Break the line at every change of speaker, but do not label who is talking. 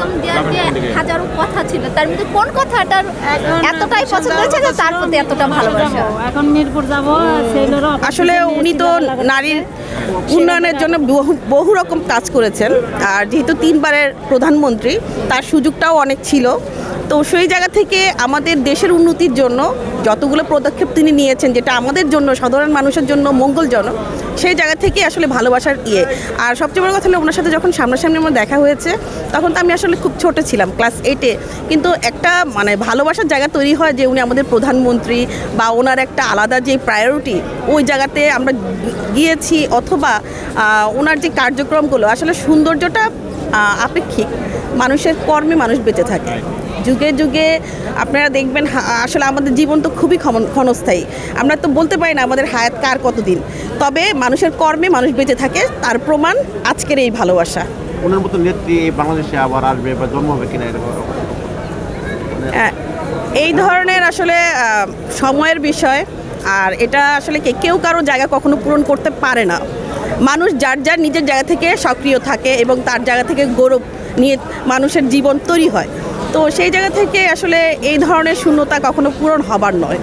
বেগম জিয়ার যে হাজারো কথা ছিল তার মধ্যে কোন কথাটার এতটাই পছন্দ হয়েছে যে তার প্রতি এতটা ভালোবাসা?
এখন মিরপুর যাব
আসলে উনি তো নারীর উন্নয়নের জন্য বহু রকম কাজ করেছেন, আর যেহেতু 3বারের প্রধানমন্ত্রী তার সুযোগটাও অনেক ছিল। তো সেই জায়গা থেকে আমাদের দেশের উন্নতির জন্য যতগুলো পদক্ষেপ তিনি নিয়েছেন, যেটা আমাদের জন্য সাধারণ মানুষের জন্য মঙ্গলজনক, সেই জায়গা থেকে আসলে ভালোবাসার আর সবচেয়ে বড় কথা হলো ওনার সাথে যখন সামনাসামনি আমার দেখা হয়েছে তখন তো আমি আসলে খুব ছোট ছিলাম, ক্লাস 8-এ। কিন্তু একটা ভালোবাসার জায়গা তৈরি হয় যে উনি আমাদের প্রধানমন্ত্রী বা ওনার একটা আলাদা যে প্রায়োরিটি ওই জায়গাতে আমরা গিয়েছি, অথবা ওনার যে কার্যক্রমগুলো আসলে সৌন্দর্যটা আপেক্ষিক। মানুষের কর্মে মানুষ বেঁচে থাকে। যুগে যুগে আপনারা দেখবেন আসলে আমাদের জীবন তো খুবই ক্ষণস্থায়ী। আমরা তো বলতে পারি না আমাদের হায়াত কার কতদিন, তবে মানুষের কর্মে মানুষ বেঁচে থাকে, তার প্রমাণ আজকের এই ভালোবাসা।
ওনার মতো নেত্রী বাংলাদেশে আবার আসবে বা জন্ম হবে কিনা
এই ধরনের আসলে সময়ের বিষয়, আর এটা আসলে কেউ কারো জায়গা কখনো পূরণ করতে পারে না। মানুষ যার যার নিজের জায়গা থেকে সক্রিয় থাকে এবং তার জায়গা থেকে গৌরব নিয়ে মানুষের জীবন তৈরি হয়। তো সেই জায়গা থেকে আসলে এই ধরনের শূন্যতা কখনো পূরণ হবার নয়।